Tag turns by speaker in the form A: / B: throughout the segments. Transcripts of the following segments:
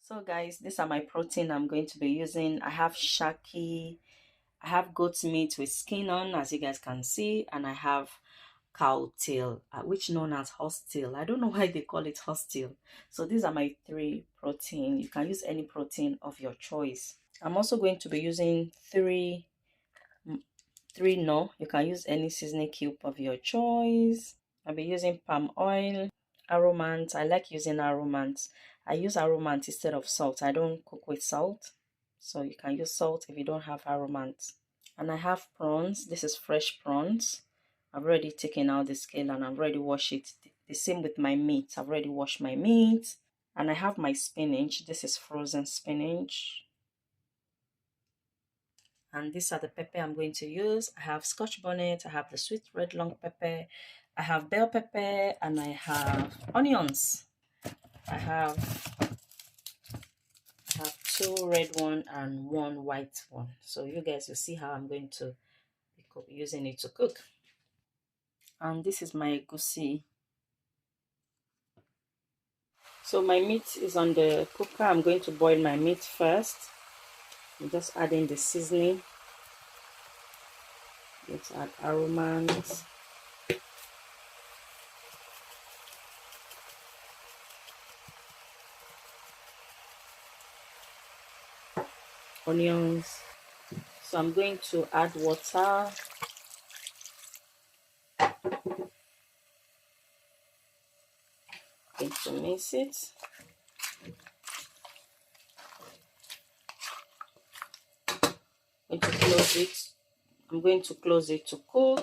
A: So guys, these are my protein I'm going to be using. I have shaki, I have goat meat with skin on, as you guys can see, and I have cow tail, which known as horse tail. I don't know why they call it horse tail. So these are my 3 protein. You can use any protein of your choice. I'm also going to be using three no. You can use any seasoning cube of your choice. I'll be using palm oil, aromant. I like using aromant. I use aromant instead of salt. I don't cook with salt, so you can use salt if you don't have aromant. And I have prawns. This is fresh prawns. I've already taken out the scale and I've already washed it. The same with my meat. I've already washed my meat. And I have my spinach. This is frozen spinach. And these are the pepper I'm going to use. I have scotch bonnet, I have the sweet red long pepper, I have bell pepper, and I have onions. I have 2 red one and 1 white one. So you guys will see how I'm going to be using it to cook. And this is my egusi. So my meat is on the cooker. I'm going to boil my meat first. I'm just adding the seasoning. Let's add aromas. Onions. So I'm going to add water. I'm going to mix it. I'm going to close it. I'm going to close it to cook.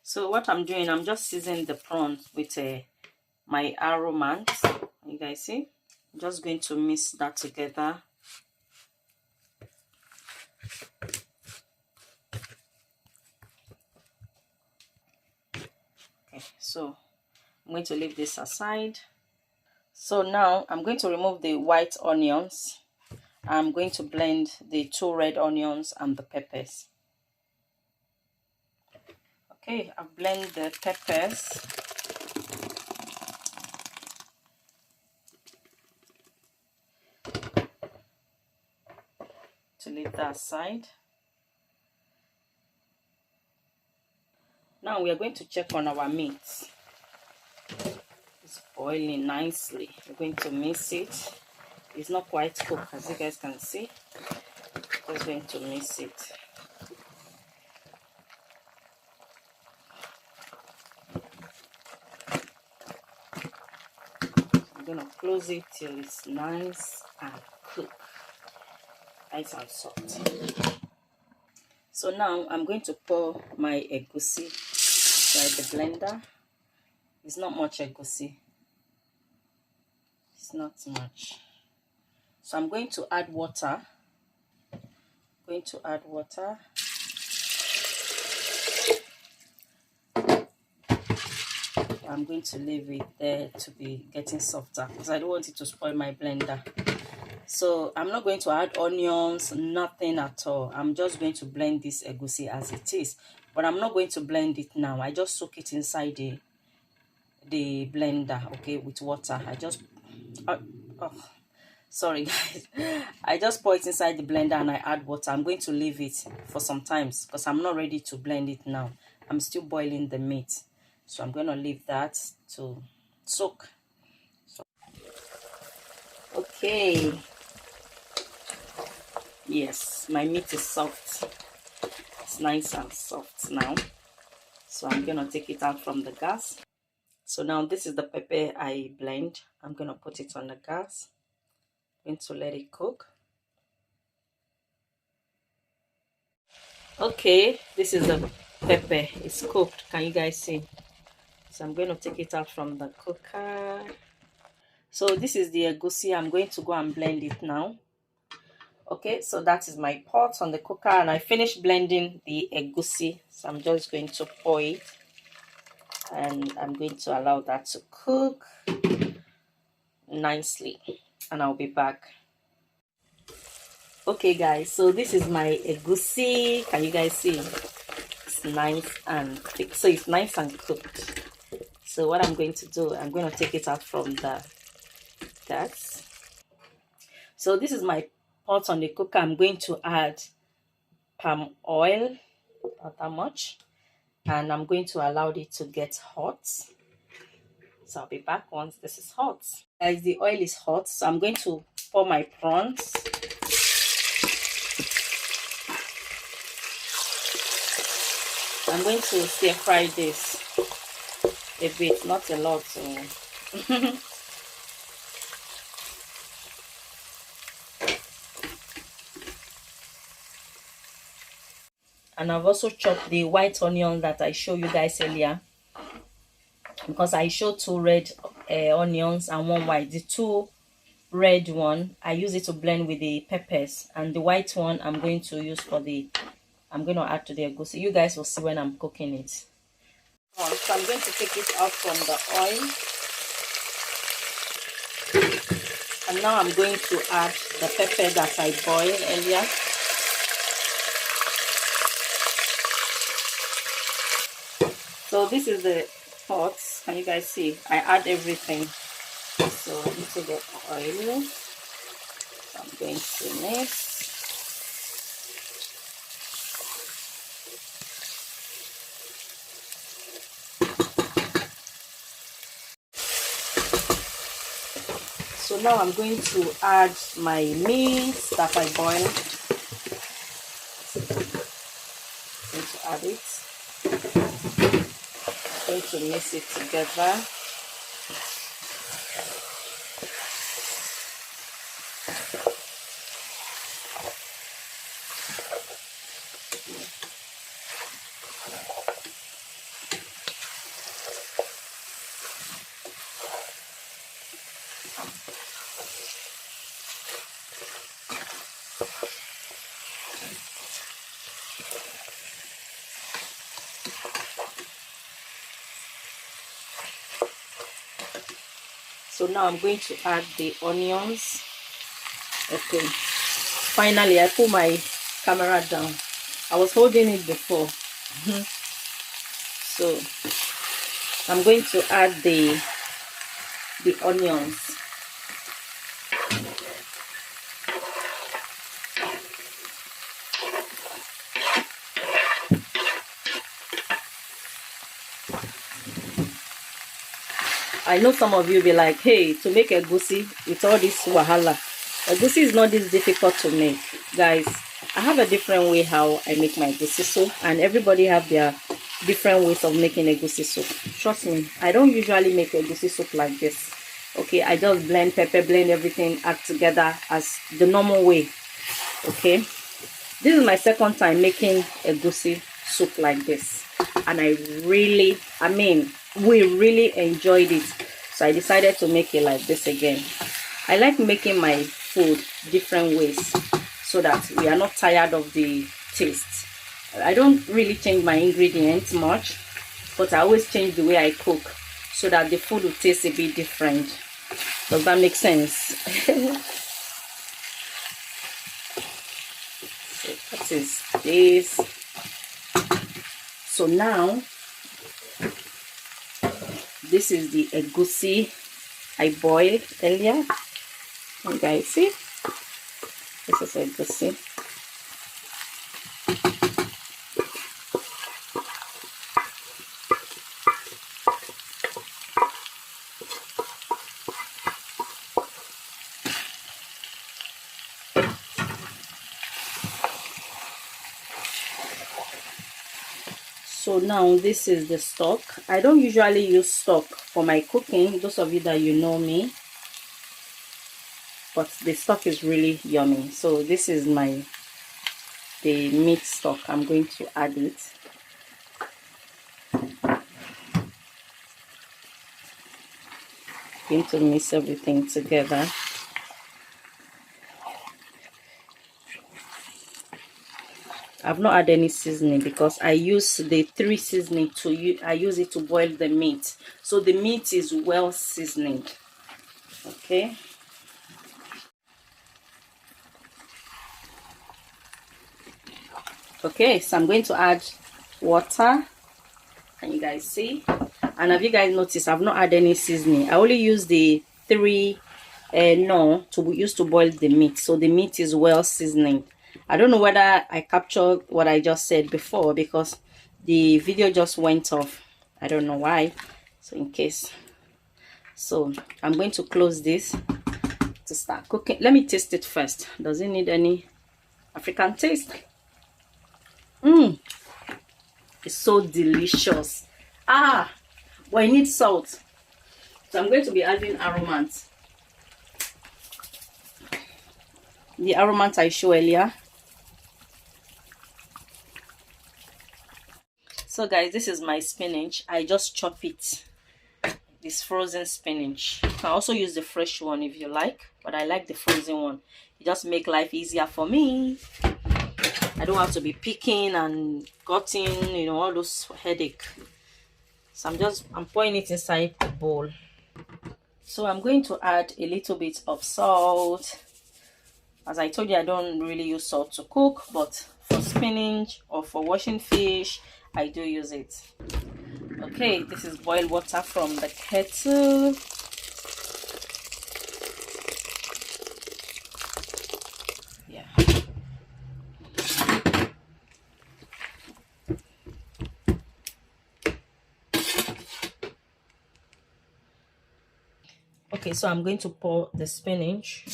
A: So what I'm doing, I'm just seasoning the prawns with my aromant. You guys see? I'm just going to mix that together. Okay, so I'm going to leave this aside. So now I'm going to remove the white onions. I'm going to blend the 2 red onions and the peppers. Okay, I've blended the peppers. To leave that aside. Now we are going to check on our meat. It's boiling nicely. We're going to mix it. It's not quite cooked, as you guys can see. Just going to mix it. I'm going to close it till it's nice and cooked. Nice and soft. So now I'm going to pour my egusi inside the blender. It's not much egusi. It's not much. So I'm going to add water. I'm going to leave it there to be getting softer because I don't want it to spoil my blender. So I'm not going to add onions, nothing at all. I'm just going to blend this egusi as it is. But I'm not going to blend it now. I just soak it inside the blender, okay, with water. Sorry guys. I just pour it inside the blender and I add water. I'm going to leave it for some time because I'm not ready to blend it now. I'm still boiling the meat. So I'm going to leave that to soak. Okay. Yes, my meat is soft. It's nice and soft now. So I'm going to take it out from the gas. So now this is the pepper I blend. I'm going to put it on the gas. I'm going to let it cook. Okay, this is the pepper. It's cooked. Can you guys see? So I'm going to take it out from the cooker. So this is the egusi. I'm going to go and blend it now. Okay, so that is my pot on the cooker and I finished blending the egusi. So I'm just going to pour it and I'm going to allow that to cook nicely and I'll be back. Okay guys, so this is my egusi. Can you guys see? It's nice and thick. So it's nice and cooked. So what I'm going to do, I'm going to take it out from the that. So this is my pot on the cooker. I'm going to add palm oil, not that much, and I'm going to allow it to get hot. So I'll be back once this is hot. Guys, the oil is hot, so I'm going to pour my prawns. I'm going to stir fry this a bit, not a lot. So. And I've also chopped the white onion that I showed you guys earlier, because I showed 2 red onions and 1 white. The 2 red one, I use it to blend with the peppers, and the white one I'm going to use for the, I'm going to add to the egusi. You guys will see when I'm cooking it. So I'm going to take it out from the oil, and now I'm going to add the pepper that I boiled earlier. So this is the pot. Can you guys see? I add everything so into the oil. So I'm going to mix. So now I'm going to add my meat that I boiled. I'm going to add it. I'm going to mix it together. So now I'm going to add the onions. Okay, finally I put my camera down. I was holding it before. So I'm going to add the onions. I know some of you be like, hey, to make egusi with all this wahala, egusi is not this difficult to make. Guys, I have a different way how I make my egusi soup, and everybody have their different ways of making egusi soup. Trust me, I don't usually make egusi soup like this. Okay, I just blend pepper, blend everything, add together as the normal way. Okay, this is my second time making egusi soup like this, and we really enjoyed it. So I decided to make it like this again. I like making my food different ways so that we are not tired of the taste. I don't really change my ingredients much, but I always change the way I cook so that the food will taste a bit different. Does that make sense? So that is this. So now this is the egusi I boiled earlier. You guys see? This is egusi. So now this is the stock. I don't usually use stock for my cooking, those of you that you know me, but the stock is really yummy. So this is the meat stock. I'm going to add it. Going to mix everything together. I've not added any seasoning because I use the 3 seasoning I use it to boil the meat, so the meat is well seasoned. Okay, so I'm going to add water. Can you guys see? And have you guys noticed I've not added any seasoning? I only use the 3 no, to use to boil the meat, so the meat is well seasoning. I don't know whether I captured what I just said before because the video just went off. I don't know why. So in case, so I'm going to close this to start cooking. Let me taste it first. Does it need any African taste? It's so delicious. But I need salt, so I'm going to be adding aromats. The aromats I showed earlier. So guys, this is my spinach. I just chop it. This frozen spinach. You can also use the fresh one if you like, but I like the frozen one. It just make life easier for me. I don't have to be picking and cutting, you know, all those headache. So I'm pouring it inside the bowl. So I'm going to add a little bit of salt. As I told you, I don't really use salt to cook, but for spinach or for washing fish, I do use it. Okay, this is boiled water from the kettle. Yeah. Okay, so I'm going to pour the spinach.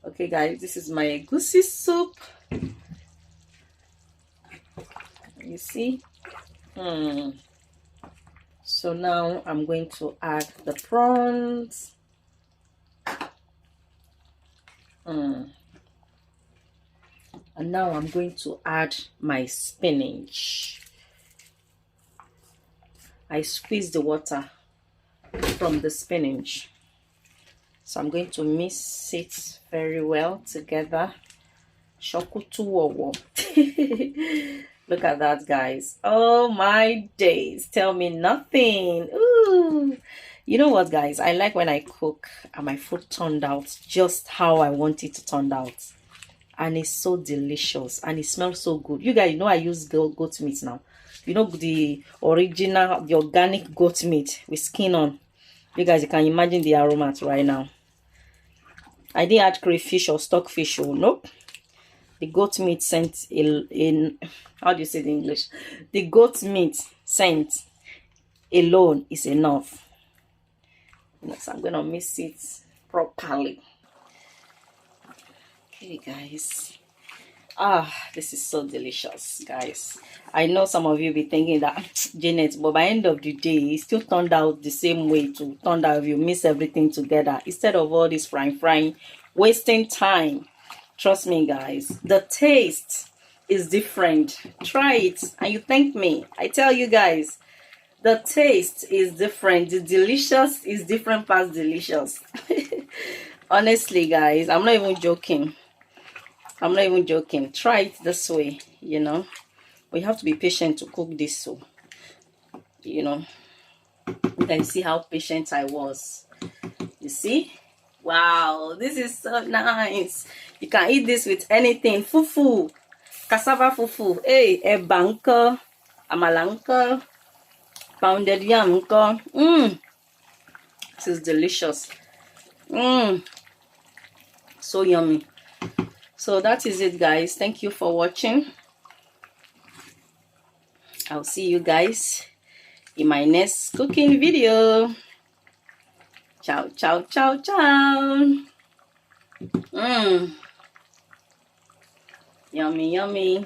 A: Okay guys, this is my Elegusi soup. You see? So now I'm going to add the prawns. And now I'm going to add my spinach. I squeeze the water from the spinach. So I'm going to mix it very well together. Look at that, guys. Oh my days. Tell me nothing. Ooh. You know what, guys? I like when I cook and my food turned out just how I want it to turn out. And it's so delicious and it smells so good. You guys know I use goat meat now. You know, the original, the organic goat meat with skin on. You guys, you can imagine the aromas right now. I didn't add crayfish or stockfish. Oh, nope. The goat meat scent in how do you say it in English? The goat meat scent alone is enough. So I'm gonna mix it properly. Okay, guys. This is so delicious, guys. I know some of you be thinking that Janet, but by end of the day, it still turned out the same way to turn out if you mix everything together instead of all this frying, wasting time. Trust me, guys, the taste is different. Try it and you thank me. I tell you guys, the taste is different. The delicious is different past delicious. Honestly, guys, I'm not even joking. I'm not even joking. Try it this way, you know. We have to be patient to cook this, so you know. You can see how patient I was. You see? Wow, this is so nice. You can eat this with anything. Fufu, cassava fufu, hey, ebanka, amalanka, pounded yam. This is delicious. So yummy. So that is it, guys. Thank you for watching. I'll see you guys in my next cooking video. Ciao, ciao, ciao, ciao. Yummy, yummy.